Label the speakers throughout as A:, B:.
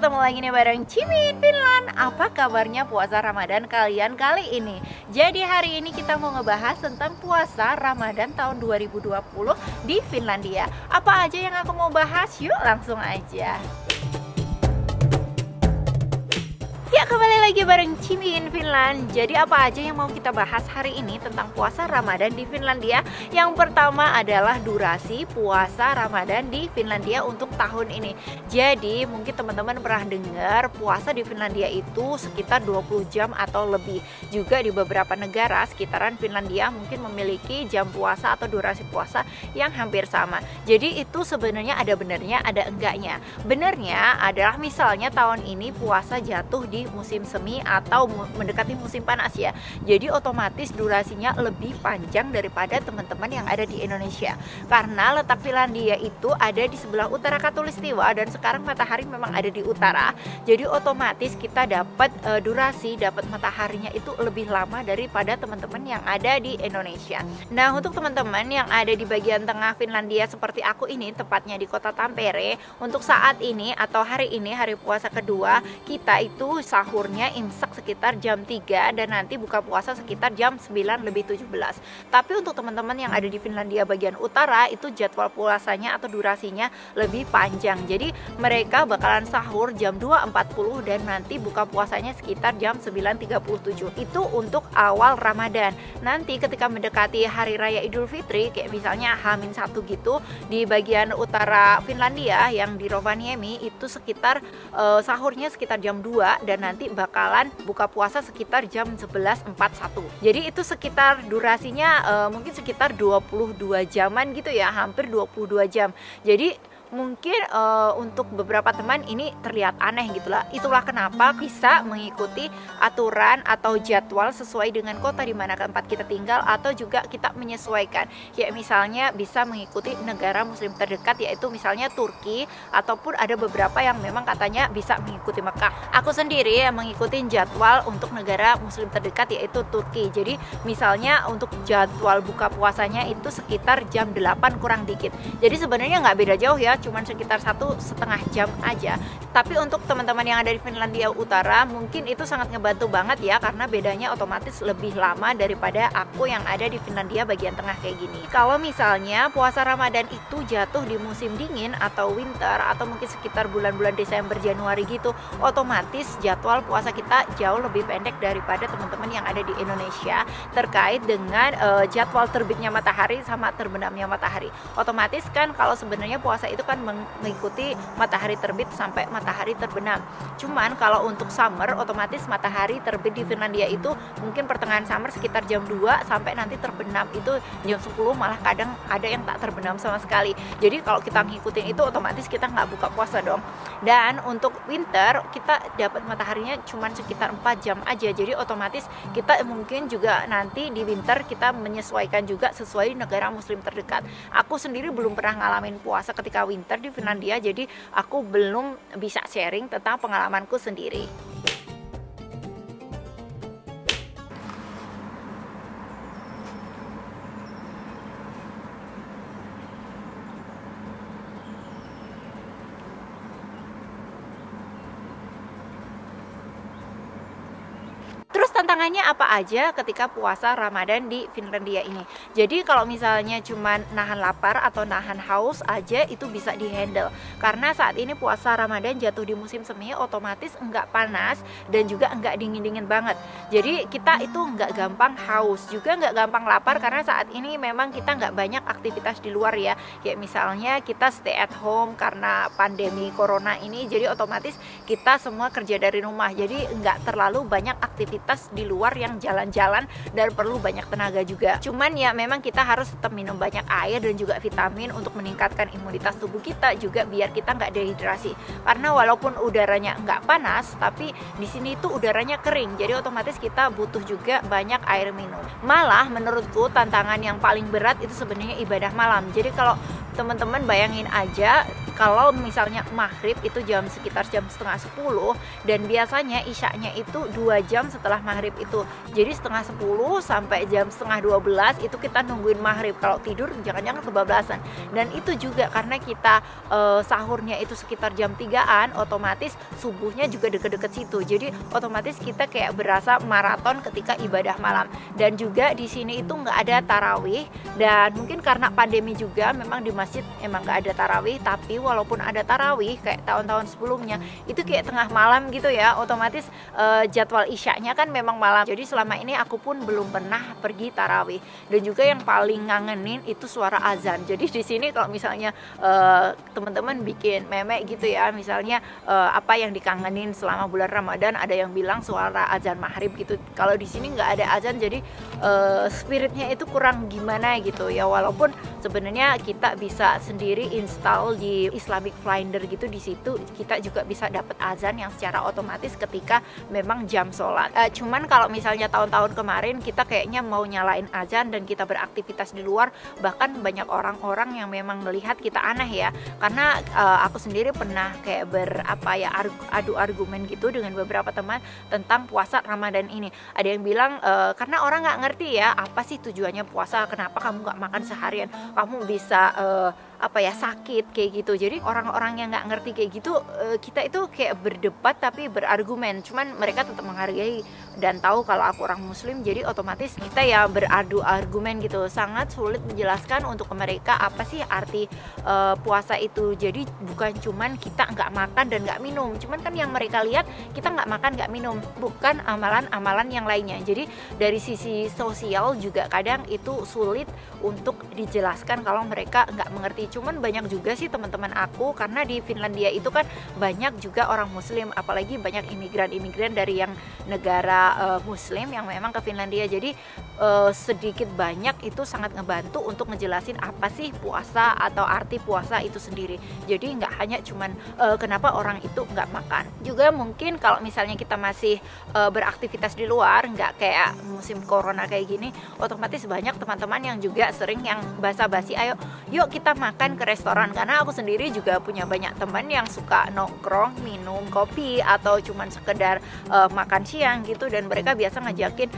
A: ketemu lagi nih bareng Cimin Finland. Apa kabarnya puasa Ramadan kalian kali ini? Jadi hari ini kita mau ngebahas tentang puasa Ramadan tahun 2020 di Finlandia. Apa aja yang aku mau bahas? Yuk langsung aja. Ya, kembali lagi bareng Cimin Finland. Jadi apa aja yang mau kita bahas hari ini tentang puasa Ramadan di Finlandia? Yang pertama adalah durasi puasa Ramadan di Finlandia untuk tahun ini. Jadi mungkin teman-teman pernah dengar puasa di Finlandia itu sekitar 20 jam atau lebih. Juga di beberapa negara sekitaran Finlandia mungkin memiliki jam puasa atau durasi puasa yang hampir sama. Jadi itu sebenarnya ada benernya, ada enggaknya. Benernya adalah misalnya tahun ini puasa jatuh di musim semi atau mendekati musim panas ya. Jadi otomatis durasinya lebih panjang daripada teman-teman yang ada di Indonesia. Karena letak Finlandia itu ada di sebelah utara Khatulistiwa dan sekarang matahari memang ada di utara. Jadi otomatis kita dapat durasi, dapat mataharinya itu lebih lama daripada teman-teman yang ada di Indonesia. Nah, untuk teman-teman yang ada di bagian tengah Finlandia seperti aku ini, tepatnya di kota Tampere, untuk saat ini atau hari ini, hari puasa kedua, kita itu sahurnya imsak sekitar jam 3 dan nanti buka puasa sekitar jam 9:17. Tapi untuk teman-teman yang ada di Finlandia bagian utara itu jadwal puasanya atau durasinya lebih panjang. Jadi mereka bakalan sahur jam 2.40 dan nanti buka puasanya sekitar jam 9.37. Itu untuk awal Ramadan. Nanti ketika mendekati hari raya Idul Fitri kayak misalnya H-1 gitu di bagian utara Finlandia yang di Rovaniemi itu sekitar sahurnya sekitar jam 2 dan nanti bakalan buka puasa sekitar jam 11.41. Jadi itu sekitar durasinya mungkin sekitar 22 jaman gitu ya, hampir 22 jam. Jadi mungkin untuk beberapa teman ini terlihat aneh gitulah. Itulah kenapa bisa mengikuti aturan atau jadwal sesuai dengan kota di mana tempat kita tinggal atau juga kita menyesuaikan. Kayak misalnya bisa mengikuti negara muslim terdekat yaitu misalnya Turki ataupun ada beberapa yang memang katanya bisa mengikuti Mekah. Aku sendiri mengikuti jadwal untuk negara muslim terdekat yaitu Turki. Jadi misalnya untuk jadwal buka puasanya itu sekitar jam 8 kurang dikit. Jadi sebenarnya nggak beda jauh ya, cuman sekitar 1,5 jam aja. Tapi untuk teman-teman yang ada di Finlandia Utara mungkin itu sangat ngebantu banget ya, karena bedanya otomatis lebih lama daripada aku yang ada di Finlandia bagian tengah kayak gini. Kalau misalnya puasa Ramadan itu jatuh di musim dingin atau winter atau mungkin sekitar bulan-bulan Desember Januari gitu, otomatis jadwal puasa kita jauh lebih pendek daripada teman-teman yang ada di Indonesia terkait dengan jadwal terbitnya matahari sama terbenamnya matahari. Otomatis kan kalau sebenarnya puasa itu kan mengikuti matahari terbit sampai matahari terbenam. Cuman kalau untuk summer otomatis matahari terbit di Finlandia itu mungkin pertengahan summer sekitar jam 2 sampai nanti terbenam itu jam 10, malah kadang ada yang tak terbenam sama sekali. Jadi kalau kita ngikutin itu otomatis kita nggak buka puasa dong. Dan untuk winter kita dapat mataharinya cuman sekitar 4 jam aja. Jadi otomatis kita mungkin juga nanti di winter kita menyesuaikan juga sesuai negara muslim terdekat. Aku sendiri belum pernah ngalamin puasa ketika winter di Finlandia, jadi aku belum bisa sharing tentang pengalamanku sendiri. Terus tantangannya apa aja ketika puasa Ramadan di Finlandia ini? Jadi kalau misalnya cuman nahan lapar atau nahan haus aja itu bisa dihandle. Karena saat ini puasa Ramadan jatuh di musim semi, otomatis enggak panas dan juga enggak dingin-dingin banget. Jadi kita itu enggak gampang haus, juga enggak gampang lapar karena saat ini memang kita enggak banyak aktivitas di luar ya. Kayak misalnya kita stay at home karena pandemi corona ini, jadi otomatis kita semua kerja dari rumah. Jadi enggak terlalu banyak aktivitas di luar yang jalan-jalan dan perlu banyak tenaga juga. Cuman ya memang kita harus tetap minum banyak air dan juga vitamin untuk meningkatkan imunitas tubuh kita juga biar kita nggak dehidrasi. Karena walaupun udaranya nggak panas, tapi di sini tuh udaranya kering. Jadi otomatis kita butuh juga banyak air minum. Malah menurutku tantangan yang paling berat itu sebenarnya ibadah malam. Jadi kalau teman-teman bayangin aja kalau misalnya maghrib itu sekitar jam setengah 10, dan biasanya isyaknya itu 2 jam setelah maghrib itu. Jadi setengah 10 sampai jam setengah 12 itu kita nungguin maghrib. Kalau tidur jangan-jangan kebablasan. Dan itu juga karena kita sahurnya itu sekitar jam 3-an, otomatis subuhnya juga deket-deket situ. Jadi otomatis kita kayak berasa maraton ketika ibadah malam. Dan juga di sini itu nggak ada tarawih, dan mungkin karena pandemi juga memang di masjid emang nggak ada tarawih, tapi walaupun ada tarawih kayak tahun-tahun sebelumnya itu kayak tengah malam gitu ya, otomatis jadwal isyaknya kan memang malam. Jadi selama ini aku pun belum pernah pergi tarawih. Dan juga yang paling ngangenin itu suara azan. Jadi di sini kalau misalnya teman-teman bikin meme gitu ya, misalnya apa yang dikangenin selama bulan Ramadan, ada yang bilang suara azan maghrib gitu. Kalau di sini nggak ada azan, jadi spiritnya itu kurang gimana gitu ya. Walaupun sebenarnya kita bisa sendiri install di Islamic Finder gitu, di situ kita juga bisa dapat azan yang secara otomatis ketika memang jam sholat. Cuman kalau misalnya tahun-tahun kemarin kita kayaknya mau nyalain azan dan kita beraktivitas di luar, bahkan banyak orang-orang yang memang melihat kita aneh ya. Karena aku sendiri pernah kayak adu argumen gitu dengan beberapa teman tentang puasa Ramadan ini. Ada yang bilang karena orang nggak ngerti ya apa sih tujuannya puasa, kenapa kamu nggak makan seharian, kamu bisa sakit kayak gitu. Jadi orang-orang yang nggak ngerti kayak gitu, kita itu kayak berdebat tapi berargumen. Cuman mereka tetap menghargai dan tahu kalau aku orang muslim, jadi otomatis kita ya beradu argumen gitu. Sangat sulit menjelaskan untuk mereka apa sih arti puasa itu. Jadi bukan cuman kita nggak makan dan nggak minum, cuman kan yang mereka lihat kita nggak makan nggak minum, bukan amalan-amalan yang lainnya. Jadi dari sisi sosial juga kadang itu sulit untuk dijelaskan kalau mereka nggak mengerti. Cuman banyak juga sih teman-teman aku, karena di Finlandia itu kan banyak juga orang muslim, apalagi banyak imigran-imigran dari yang negara muslim yang memang ke Finlandia. Jadi sedikit banyak itu sangat ngebantu untuk ngejelasin apa sih puasa atau arti puasa itu sendiri. Jadi nggak hanya cuman kenapa orang itu nggak makan. Juga mungkin kalau misalnya kita masih beraktivitas di luar, nggak kayak musim corona kayak gini, otomatis banyak teman-teman yang juga sering yang basa-basi, ayo yuk kita makan ke restoran. Karena aku sendiri juga punya banyak teman yang suka nongkrong, minum kopi, atau cuman sekedar makan siang gitu, dan mereka biasa ngajakin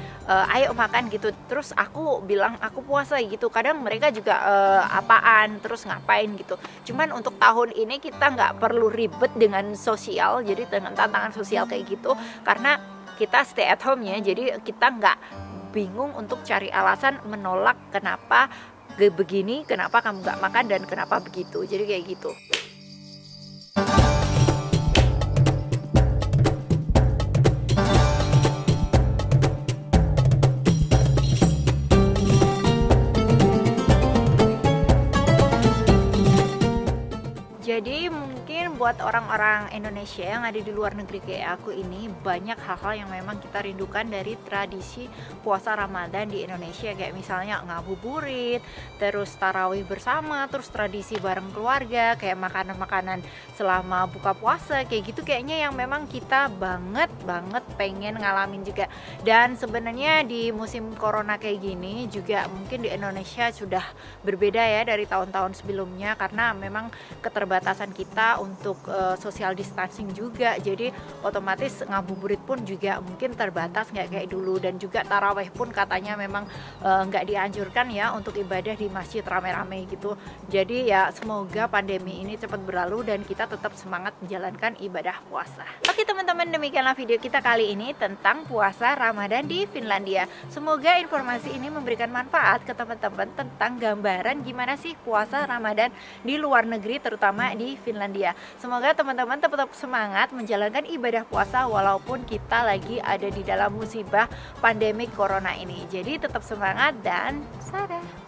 A: ayo makan gitu. Terus aku bilang aku puasa gitu. Kadang mereka juga apaan, terus ngapain gitu. Cuman untuk tahun ini kita nggak perlu ribet dengan sosial, jadi dengan tantangan sosial kayak gitu, karena kita stay at home ya. Jadi kita nggak bingung untuk cari alasan menolak kenapa begini, kenapa kamu nggak makan, dan kenapa begitu. Jadi kayak gitu. Jadi mungkin buat orang-orang Indonesia yang ada di luar negeri kayak aku ini, banyak hal-hal yang memang kita rindukan dari tradisi puasa Ramadan di Indonesia. Kayak misalnya ngabuburit, terus tarawih bersama, terus tradisi bareng keluarga, kayak makanan-makanan selama buka puasa, kayak gitu kayaknya yang memang kita banget pengen ngalamin juga. Dan sebenarnya di musim corona kayak gini juga mungkin di Indonesia sudah berbeda ya dari tahun-tahun sebelumnya, karena memang keterbatasan kita untuk social distancing juga. Jadi otomatis ngabuburit pun juga mungkin terbatas, nggak kayak dulu. Dan juga taraweh pun katanya memang nggak dianjurkan ya untuk ibadah di masjid rame-rame gitu. Jadi ya semoga pandemi ini cepat berlalu dan kita tetap semangat menjalankan ibadah puasa. Oke teman-teman, demikianlah video kita kali ini tentang puasa Ramadan di Finlandia. Semoga informasi ini memberikan manfaat ke teman-teman tentang gambaran gimana sih puasa Ramadan di luar negeri, terutama di Finlandia. Semoga teman-teman tetap semangat menjalankan ibadah puasa walaupun kita lagi ada di dalam musibah pandemi corona ini. Jadi tetap semangat dan sadah.